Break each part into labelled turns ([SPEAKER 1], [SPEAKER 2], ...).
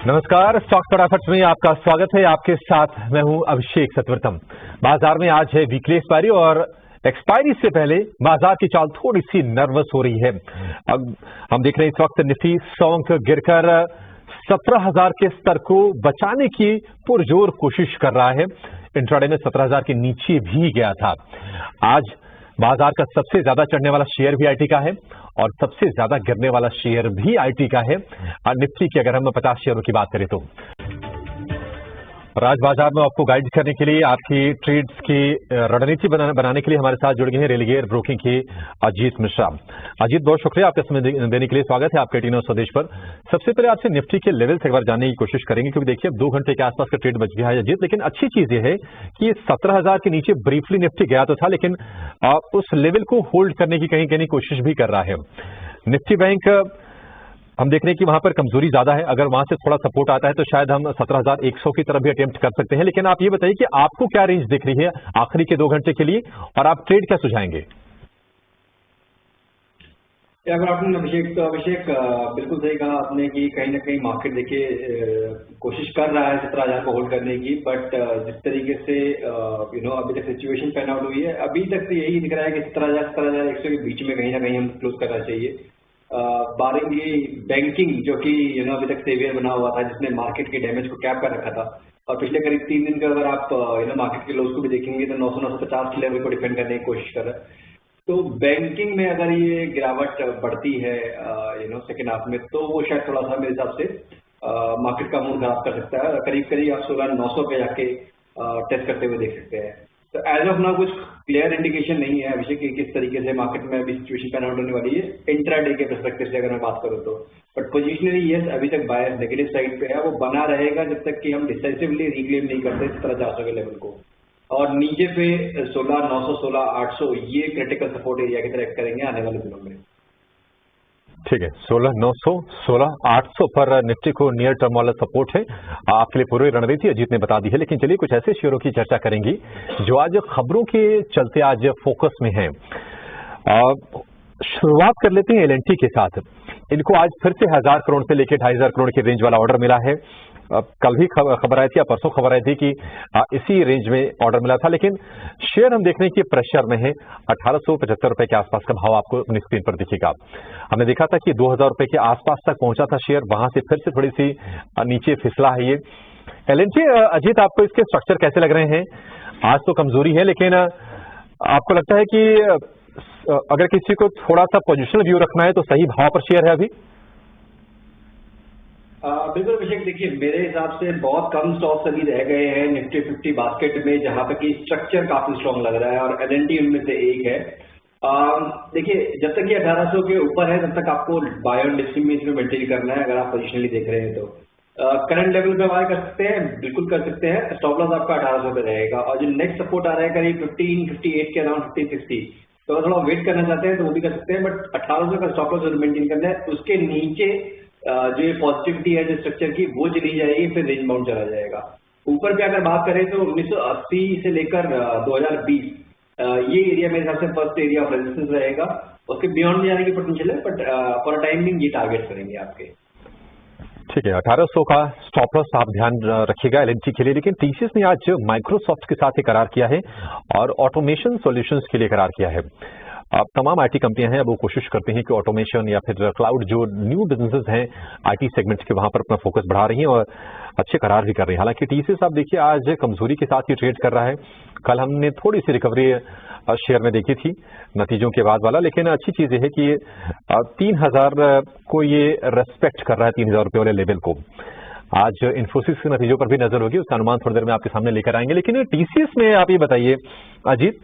[SPEAKER 1] नमस्कार, स्टॉक फटाफट में आपका स्वागत है। आपके साथ मैं हूं अभिषेक सतवर्तम। बाजार में आज है वीकली एक्सपायरी और एक्सपायरी से पहले बाजार की चाल थोड़ी सी नर्वस हो रही है। अब हम देख रहे हैं इस वक्त निफ्टी 100 अंक गिरकर 17,000 के स्तर को बचाने की पुरजोर कोशिश कर रहा है। इंट्राडे में 17,000 के नीचे भी गया था। आज बाजार का सबसे ज्यादा चढ़ने वाला शेयर भी आईटी का है और सबसे ज्यादा गिरने वाला शेयर भी आईटी का है। निफ्टी की अगर हम 50 शेयरों की बात करें तो आज बाजार में आपको गाइड करने के लिए, आपकी ट्रेड्स की रणनीति बनाने के लिए हमारे साथ जुड़ गए हैं रेलिगेयर ब्रोकिंग के अजीत मिश्रा। अजीत, बहुत शुक्रिया आपका समय देने के लिए। स्वागत है आपके टीनो स्वदेश पर। सबसे पहले आपसे निफ्टी के लेवल से एक बार जानने की कोशिश करेंगे, क्योंकि देखिए अब 2 घंटे के आसपास का ट्रेड बच गया है अजीत। लेकिन अच्छी चीज यह है कि 17,000 के नीचे ब्रीफली निफ्टी गया तो था, लेकिन उस लेवल को होल्ड करने की कहीं कहीं कोशिश भी कर रहा है। निफ्टी बैंक हम देख रहे हैं कि वहां पर कमजोरी ज्यादा है। अगर वहां से थोड़ा सपोर्ट आता है तो शायद हम 17,100 की तरफ भी अटेम्प्ट कर सकते हैं। लेकिन आप ये बताइए कि आपको क्या रेंज दिख रही है आखिरी के 2 घंटे के लिए और आप ट्रेड क्या सुझाएंगे?
[SPEAKER 2] गुड आफ्टरनून अभिषेक। तो अभिषेक, बिल्कुल सही कहा आपने कि कहीं ना कहीं मार्केट देखिए कोशिश कर रहा है 17,000 को होल्ड करने की, बट जिस तरीके से अभी तक सिचुएशन पैन आउट हुई है, अभी तक तो यही दिख रहा है कि 17,000 के बीच में कहीं ना कहीं हम क्लोज करना चाहिए। बारिंग ये बैंकिंग जो कि अभी तक सेवियर बना हुआ था, जिसने मार्केट के डैमेज को कैप कर रखा था, और पिछले करीब 3 दिन का अगर आप मार्केट के लोज को भी देखेंगे तो 900-950 लेवल को डिफेंड करने की कोशिश कर रहा है। तो बैंकिंग में अगर ये गिरावट बढ़ती है सेकेंड हाफ में, तो वो शायद थोड़ा सा मेरे हिसाब से मार्केट का मूड खराब कर सकता है। करीब करीब आप 16,900 पे जाके टेस्ट करते हुए देख सकते हैं। तो एज ऑफ नाउ कुछ क्लियर इंडिकेशन नहीं है अभिषेक कि किस तरीके से मार्केट में अभी सिचुएशन पैन आउट होने वाली है इंट्राडे के पर्सपेक्टिव से अगर मैं बात करूं तो। बट पोजिशनली यस, अभी तक बायर नेगेटिव साइड पे है, वो बना रहेगा जब तक कि हम डिसाइसिवली रिक्लेम नहीं करते 17,400 के लेवल को। और नीचे पे 16,900, 16,800 ये क्रिटिकल सपोर्ट एरिया की तरह करेंगे आने वाले दिनों में।
[SPEAKER 1] ठीक है, 16,900, 16,800 पर निफ्टी को नियर टर्म वाला सपोर्ट है। आपके लिए पूरी रणनीति अजीत ने बता दी है। लेकिन चलिए कुछ ऐसे शेयरों की चर्चा करेंगी जो आज खबरों के चलते आज फोकस में है। शुरुआत कर लेते हैं एलएनटी के साथ। इनको आज फिर से 1,000 करोड़ से लेकर 2,500 करोड़ के रेंज वाला ऑर्डर मिला है। कल भी खबर आई थी या परसों खबर आई थी कि इसी रेंज में ऑर्डर मिला था। लेकिन शेयर हम देख रहे हैं कि प्रेशर में है। 1,875 रुपए के आसपास का भाव आपको अपनी स्क्रीन पर दिखेगा। हमने देखा था कि 2,000 रुपए के आसपास तक पहुंचा था शेयर, वहां से फिर से थोड़ी सी नीचे फिसला है ये एलएनटी। अजीत, आपको इसके स्ट्रक्चर कैसे लग रहे हैं? आज तो कमजोरी है, लेकिन आपको लगता है कि अगर किसी को थोड़ा सा पोजिशनल व्यू रखना है तो सही भाव पर शेयर है अभी?
[SPEAKER 2] बिल्कुल अभिषेक, देखिए मेरे हिसाब से बहुत कम स्टॉक्स अभी रह गए हैं निफ्टी 50 बास्केट में जहां पर कि स्ट्रक्चर काफी स्ट्रॉन्ग लग रहा है, और एलएनटी उनमें से एक है। देखिए जब तक ये 1,800 के ऊपर है तब तक आपको बाय ऑन डिप में इसमें मेंटेन करना है। अगर आप पोजिशनली देख रहे हैं तो करंट लेवल पे बाय कर सकते हैं, बिल्कुल कर सकते हैं। स्टॉप लॉस आपका 1,800 पे रहेगा, और जो नेक्स्ट सपोर्ट आ रहा है करीब 1558 के अराउंड 1560, तो अगर थोड़ा वेट करना चाहते हैं तो वो भी कर सकते हैं। बट 1,800 का स्टॉप लॉस मेंटेन करना है। उसके नीचे जो ये पॉजिटिविटी है जो स्ट्रक्चर की, वो चली जाएगी, फिर रेंज बाउंड चला जाएगा। ऊपर पे अगर बात करें तो 1980 से लेकर 2020 ये एरिया मेरे हिसाब से फर्स्ट एरिया ऑफ रेजिस्टेंस रहेगा। उसके बियॉन्ड में जाने की पोटेंशियल है, बट फॉर टाइमिंग ये टारगेट करेंगे आपके।
[SPEAKER 1] ठीक है, 1,800 का स्टॉप लॉस आप ध्यान रखिएगा एलएनटी के लिए। लेकिन टीसीएस ने आज माइक्रोसॉफ्ट के साथ करार किया है और ऑटोमेशन सॉल्यूशंस के लिए करार किया है। अब तमाम आईटी कंपनियां हैं, अब वो कोशिश करते हैं कि ऑटोमेशन या फिर क्लाउड जो न्यू बिजनेसेस हैं आईटी सेगमेंट्स के, वहां पर अपना फोकस बढ़ा रही हैं और अच्छे करार भी कर रही हैं। हालांकि टीसीएस आप देखिए आज कमजोरी के साथ ही ट्रेड कर रहा है। कल हमने थोड़ी सी रिकवरी शेयर में देखी थी नतीजों के बाद वाला, लेकिन अच्छी चीज ये है कि 3,000 को ये रेस्पेक्ट कर रहा है, 3,000 रुपये वाले लेवल को। आज इन्फोसिस के नतीजों पर भी नजर होगी, उसका अनुमान थोड़ी देर में आपके सामने लेकर आएंगे। लेकिन टीसीएस में आप ये बताइए अजीत,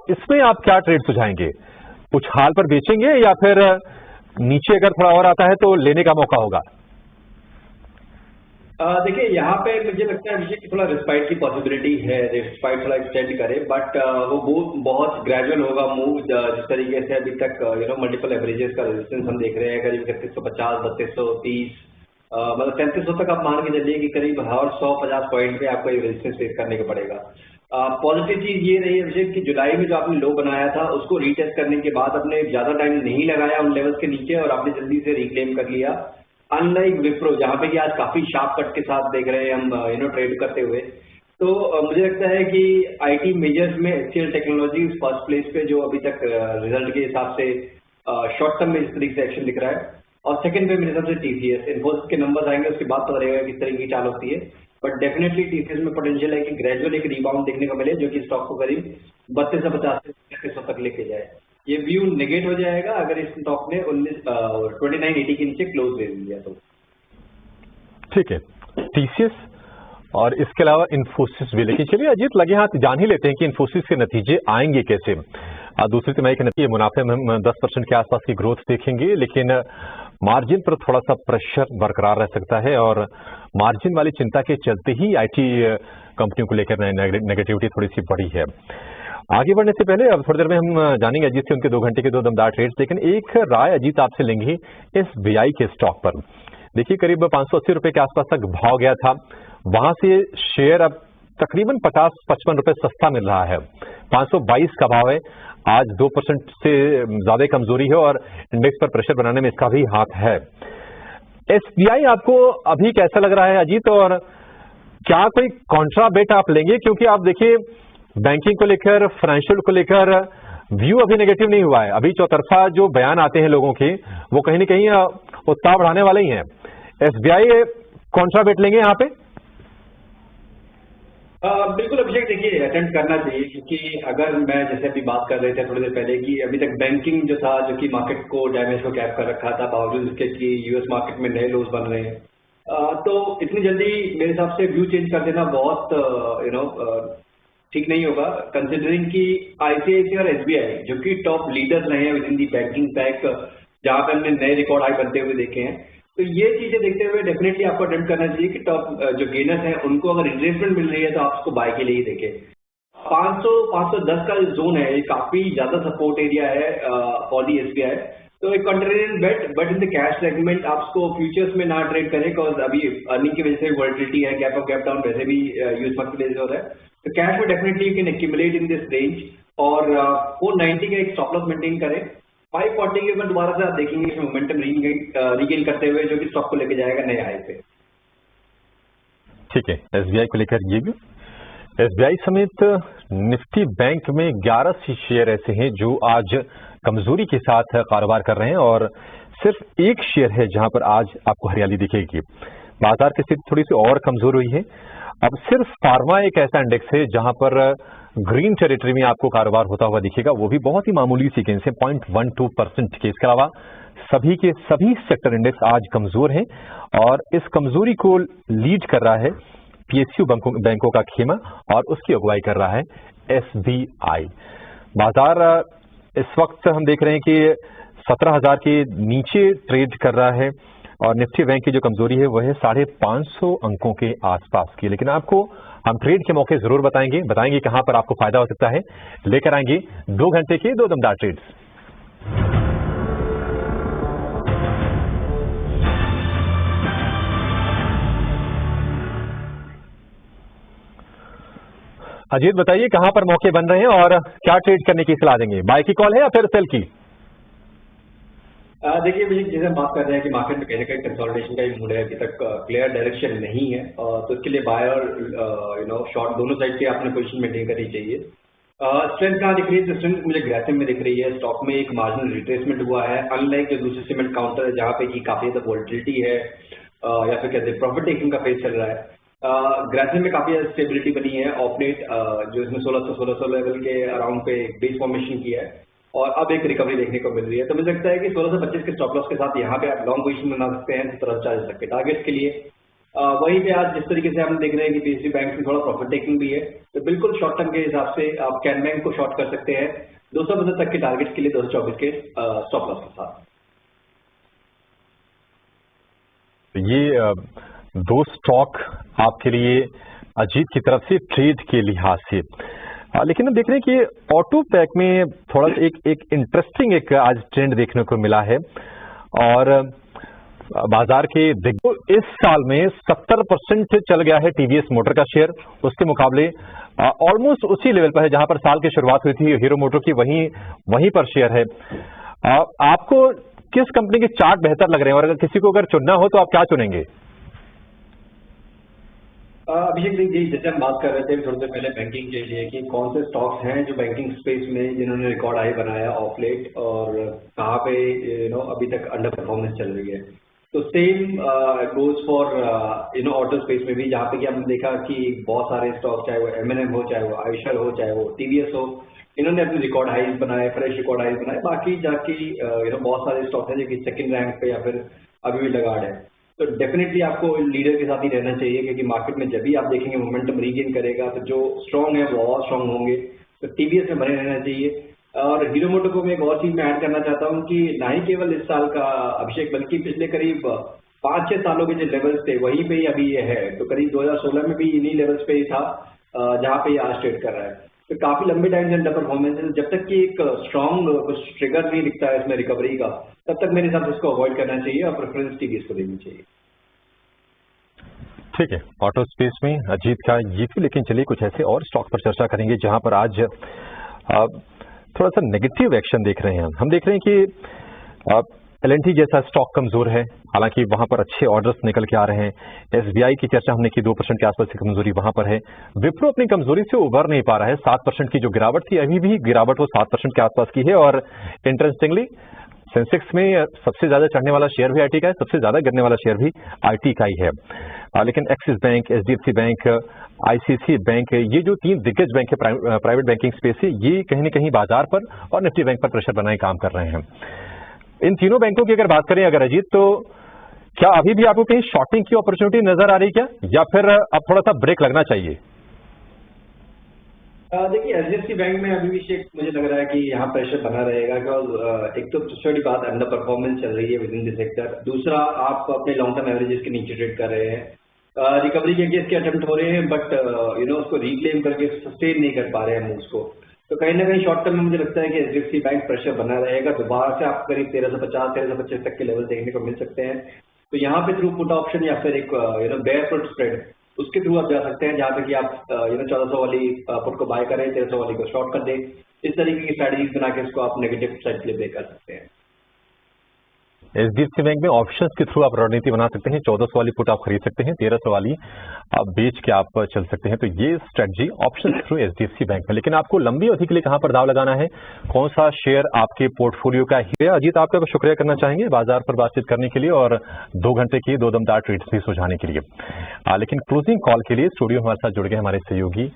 [SPEAKER 1] इसमें आप क्या ट्रेड सुझाएंगे? कुछ हाल पर बेचेंगे या फिर नीचे अगर थोड़ा और आता है तो लेने का मौका होगा?
[SPEAKER 2] देखिए यहाँ पे मुझे लगता है अभिषेक की थोड़ा रिस्पाइट की पॉसिबिलिटी है, रिस्पाइट थोड़ा एक्सटेंड करे, बट वो बहुत ग्रेजुअल होगा मूव। जिस तरीके से अभी तक मल्टीपल एवरेजेस का रेजिस्टेंस हम देख रहे हैं करीब 3150, 3230, मतलब 3300 तक आप मान के चलिए कि करीब हर 150 पॉइंट पे आपको रेजिस्टेंस फेस करने को पड़ेगा। पॉजिटिव चीज ये रही अभिषेक कि जुलाई में जो आपने लो बनाया था उसको रीटेस्ट करने के बाद आपने ज्यादा टाइम नहीं लगाया उन लेवल्स के नीचे और आपने जल्दी से रिक्लेम कर लिया। अनलाइक विप्रो जहाँ पे कि आज काफी शार्प कट के साथ देख रहे हैं हम ट्रेड करते हुए, तो मुझे लगता है कि आईटी मेजर्स में एचसीएल टेक्नोलॉजी फर्स्ट प्लेस पे जो अभी तक रिजल्ट के हिसाब से शॉर्ट टर्म में इस तरीके से एक्शन दिख रहा है, और सेकंड पे मेरे हिसाब से टीसीएस। इन्फोसिस के नंबर्स आएंगे उसके बाद पता रहेगा किस तरीके की चाल होती है, बट डेफिनेटली टीसीएस में पोटेंशियल है कि ग्रेजुअल एक रिबाउंड देखने को मिले जो कि स्टॉक को करीब 32 से 50 से 3300 तक लेके जाए। ये व्यू नेगेट हो जाएगा अगर इस स्टॉक ने 2980 के नीचे क्लोज ले लिया तो।
[SPEAKER 1] ठीक है, टीसीएस और इसके अलावा इन्फोसिस भी। लेकिन चलिए अजीत, लगे हाथ जान ही लेते हैं कि इन्फोसिस के नतीजे आएंगे कैसे। दूसरी तिमाही के नतीजे मुनाफे में हम 10% के आसपास की ग्रोथ देखेंगे, लेकिन मार्जिन पर थोड़ा सा प्रेशर बरकरार रह सकता है और मार्जिन वाली चिंता के चलते ही आईटी कंपनियों को लेकर नेगेटिविटी थोड़ी सी बढ़ी है। आगे बढ़ने से पहले अब थोड़ी देर में हम जानेंगे अजीत से उनके 2 घंटे के 2 दमदार ट्रेड्स, लेकिन एक राय अजीत आपसे लेंगे एसबीआई के स्टॉक पर। देखिए करीब 580 रुपए के आसपास तक भाव गया था, वहां से शेयर अब तकरीबन 50-55 रुपए सस्ता मिल रहा है। 522 का भाव है, आज 2% से ज्यादा कमजोरी है और इंडेक्स पर प्रेशर बनाने में इसका भी हाथ है। एसबीआई आपको अभी कैसा लग रहा है अजीत, और क्या कोई कॉन्ट्रा बेट आप लेंगे? क्योंकि आप देखिए बैंकिंग को लेकर, फाइनेंशियल को लेकर व्यू अभी नेगेटिव नहीं हुआ है। अभी चौतरफा जो बयान आते हैं लोगों के, वो कहीं ना कहीं उत्साह बढ़ाने वाले ही हैं। एसबीआई कॉन्ट्रा बेट लेंगे यहाँ पे?
[SPEAKER 2] बिल्कुल अभिषेक, देखिए अटेम्प्ट करना चाहिए, क्योंकि अगर मैं जैसे अभी बात कर रहे थे थोड़ी देर पहले कि अभी तक बैंकिंग जो था, जो कि मार्केट को डैमेज को कैप कर रखा था, बावजूद इसके कि यूएस मार्केट में नए लोज बन रहे हैं, तो इतनी जल्दी मेरे हिसाब से व्यू चेंज कर देना बहुत ठीक नहीं होगा, कंसिडरिंग कि आईसीआईसीआई और एसबीआई जो कि टॉप लीडर्स रहे हैं with in the banking pack, जहां पे हमने नए रिकॉर्ड हाई बनते हुए देखे हैं। तो ये चीजें देखते हुए डेफिनेटली आपको अटेम्प्ट करना चाहिए कि टॉप जो गेनर्स हैं उनको अगर इन्वेस्टमेंट मिल रही है तो आप उसको बाय के लिए ही देखें। 500-510 का जो जोन है ये काफी ज्यादा सपोर्ट एरिया है फॉर दी एसबीआई, तो एक contrarian bet, but in the cash segment आप उसको फ्यूचर्स में ना ट्रेड करें, बिकॉज अभी अर्निंग की वजह से वोलेटिलिटी है, गैप अप गैप डाउन वैसे भी यूएस मार्केट की वजह से हो रहा है, तो कैश में definitely you can accumulate in this range, और 490 का एक स्टॉप लॉस मेंटेन करें। 540 के ऊपर दोबारा से आप देखेंगे इसमें मोमेंटम रीगेन करते हुए, जो कि स्टॉक को लेके जाएगा नए हाई पे।
[SPEAKER 1] ठीक है, एसबीआई को लेकर ये भी। एसबीआई समेत निफ्टी बैंक में 11 शेयर ऐसे हैं जो आज कमजोरी के साथ कारोबार कर रहे हैं, और सिर्फ एक शेयर है जहां पर आज आपको हरियाली दिखेगी। बाजार की स्थिति थोड़ी सी और कमजोर हुई है। अब सिर्फ फार्मा एक ऐसा इंडेक्स है जहां पर ग्रीन टेरिटरी में आपको कारोबार होता हुआ दिखेगा, वो भी बहुत ही मामूली सी गेन से 0.12% के। इसके अलावा सभी के सभी सेक्टर इंडेक्स आज कमजोर हैं, और इस कमजोरी को लीड कर रहा है पीएसयू बैंकों का खेमा, और उसकी अगुवाई कर रहा है एसबीआई। बाजार इस वक्त हम देख रहे हैं कि 17,000 के नीचे ट्रेड कर रहा है, और निफ्टी बैंक की जो कमजोरी है वह है 550 अंकों के आसपास की। लेकिन आपको हम ट्रेड के मौके जरूर बताएंगे कहां पर आपको फायदा हो सकता है। लेकर आएंगे 2 घंटे के 2 दमदार ट्रेड्स। अजीत बताइए कहां पर मौके बन रहे हैं और क्या ट्रेड करने की सलाह देंगे? बाय की कॉल है या फिर सेल की?
[SPEAKER 2] देखिए भैया, जैसे हम बात कर रहे हैं कि मार्केट में कहीं ना कहीं कंसोलिडेशन का ही मूड है, अभी तक क्लियर डायरेक्शन नहीं है, तो इसके लिए बाय और शॉर्ट दोनों साइड के आपने पोजीशन मेंटेन करनी चाहिए। स्ट्रेंथ कहाँ दिख रही है? स्ट्रेंथ मुझे ग्रेसिव में दिख रही है। स्टॉक में एक मार्जिनल रिट्रेसमेंट हुआ है, अनलाइक जो दूसरे सीमेंट काउंटर है जहाँ पे कि काफी ज्यादा वोलेटिलिटी है, या फिर कहते हैं प्रॉफिट टेकिंग का फेज चल रहा है। ग्रेसिव में काफी ज्यादा स्टेबिलिटी बनी है। ऑपरेट जो इसमें 1600 लेवल के अराउंड पे बेस फॉर्मेशन किया है, और अब एक रिकवरी देखने को मिल रही है। तो मुझे लगता है कि 16 से 25 के स्टॉप लॉस के साथ यहाँ पे आप लॉन्ग पोजीशन बना सकते हैं 1740 तक के टारगेट्स के लिए। वहीं पे आज जिस तरीके से हम देख रहे हैं कि पीएसयू बैंक में थोड़ा प्रॉफिट टेकिंग भी है, तो बिल्कुल शॉर्ट टर्म के हिसाब से आप कैन बैंक को शॉर्ट कर सकते हैं 250 तक के टारगेट्स के लिए 224 के स्टॉप लॉस के साथ।
[SPEAKER 1] ये 2 स्टॉक आपके लिए अजीत की तरफ से ट्रेड के लिहाज से। लेकिन हम देख रहे हैं कि ऑटो पैक में थोड़ा एक इंटरेस्टिंग एक आज ट्रेंड देखने को मिला है, और बाजार के इस साल में 70% चल गया है टीवीएस मोटर का शेयर। उसके मुकाबले ऑलमोस्ट उसी लेवल पर है जहां पर साल की शुरुआत हुई थी हीरो मोटर की, वहीं पर शेयर है। आपको किस कंपनी के चार्ट बेहतर लग रहे हैं और अगर किसी को अगर चुनना हो तो आप क्या चुनेंगे?
[SPEAKER 2] अभिषेक देखिए, जैसे हम बात कर रहे थे थोड़ी देर पहले बैंकिंग के लिए कि कौन से स्टॉक्स हैं जो बैंकिंग स्पेस में जिन्होंने रिकॉर्ड हाई बनाया ऑफ लेट और कहाँ पे अभी तक अंडर परफॉर्मेंस चल रही है। तो same goes for auto space में भी, जहाँ पे कि हमने देखा कि बहुत सारे स्टॉक, चाहे वो M&M हो, चाहे वो आयशर हो, चाहे वो TVS हो, इन्होंने अपने रिकॉर्ड हाइज बनाए, फ्रेश रिकॉर्ड हाइज बनाए। बाकी जाके बहुत सारे स्टॉक हैं जो कि सेकंड रैंक पे या फिर अभी भी लगाड़ है। तो डेफिनेटली आपको लीडर के साथ ही रहना चाहिए, क्योंकि मार्केट में जब भी आप देखेंगे मोमेंटम रीगेन करेगा तो जो स्ट्रांग है वो और स्ट्रांग होंगे। तो TVS में बने रहना चाहिए। और हीरो मोटो को मैं एक और चीज में ऐड करना चाहता हूँ कि ना ही केवल इस साल का अभिषेक, बल्कि पिछले करीब 5-6 सालों के जो लेवल्स थे वहीं पे ही अभी ये है। तो करीब 2016 में भी इन्हीं लेवल्स पे ही था जहाँ पे ये आज ट्रेड कर रहा है। तो काफी लंबे टाइम से अंडर परफॉर्मेंस है। जब तक कि एक स्ट्रांग कुछ ट्रिगर नहीं दिखता है इसमें रिकवरी का, तब तक मेरे हिसाब से इसको अवॉइड करना चाहिए और प्रेफरेंस TVS को देनी चाहिए।
[SPEAKER 1] ठीक है, ऑटो स्पेस में अजीत का ये थी, लेकिन चलिए कुछ ऐसे और स्टॉक पर चर्चा करेंगे जहां पर आज थोड़ा सा नेगेटिव एक्शन देख रहे हैं। हम देख रहे हैं कि L&T जैसा स्टॉक कमजोर है, हालांकि वहां पर अच्छे ऑर्डर्स निकल के आ रहे हैं। SBI की चर्चा हमने की, 2% के आसपास की कमजोरी वहां पर है। विप्रो अपनी कमजोरी से उबर नहीं पा रहा है, 7% की जो गिरावट थी, अभी भी गिरावट वो 7% के आसपास की है। और इंटरेस्टिंगली सेंसेक्स में सबसे ज्यादा चढ़ने वाला शेयर भी IT का है, सबसे ज्यादा गिरने वाला शेयर भी IT का ही है। लेकिन axis bank, HDFC bank, ICICI bank, ये जो 3 दिग्गज बैंक है प्राइवेट बैंकिंग स्पेस से, ये कहीं न कहीं बाजार पर और निफ्टी बैंक पर प्रेशर बनाए काम कर रहे हैं। इन तीनों बैंकों की अगर बात करें अगर अजीत, तो क्या अभी भी आपको कहीं शॉर्टिंग की अपॉर्चुनिटी नजर आ रही क्या, या फिर अब थोड़ा सा ब्रेक लगना चाहिए?
[SPEAKER 2] देखिए, HDFC बैंक में अभी भी मुझे लग रहा है कि यहाँ प्रेशर बना रहेगा। बिकॉज एक तो सबसे बड़ी बात अंडर परफॉर्मेंस चल रही है विद इन द सेक्टर। दूसरा, आप अपने लॉन्ग टर्म एवरेजेस के नीचे ट्रेड कर रहे हैं। रिकवरी के अगेंस्ट के अटेम्प्ट हो रहे हैं, बट उसको रिक्लेम करके सस्टेन नहीं कर पा रहे हैं मूव्स को। तो कहीं ना कहीं शॉर्ट टर्म में मुझे लगता है कि HDFC बैंक प्रेशर बना रहेगा। दोबारा से आप करीब 1350, 1325 तक के लेवल देखने को मिल सकते हैं। तो यहाँ पे थ्रू पुट ऑप्शन या फिर एक बेयर पुट स्प्रेड, उसके थ्रू आप जा सकते हैं, जहाँ पे कि आप 1400 वाली पुट को बाय करें, 1300 वाली को शॉर्ट कर दें। इस तरीके की स्ट्रैटेजीज बना के इसको आप नेगेटिव साइड के लिए प्ले कर सकते हैं।
[SPEAKER 1] HDFC बैंक में ऑप्शंस के थ्रू आप रणनीति बना सकते हैं, 1400 वाली पुट आप खरीद सकते हैं, 1300 वाली आप बेच के आप चल सकते हैं। तो ये स्ट्रेटजी ऑप्शन के थ्रू HDFC बैंक में। लेकिन आपको लंबी अवधि के लिए कहां पर दाव लगाना है, कौन सा शेयर आपके पोर्टफोलियो का ही है? अजीत, आपका शुक्रिया करना चाहेंगे बाजार पर बातचीत करने के लिए और 2 घंटे की 2 दमदार ट्रेड्स भी सुझाने के लिए। लेकिन क्लोजिंग कॉल के लिए स्टूडियो हमारे साथ जुड़ गए हमारे सहयोगी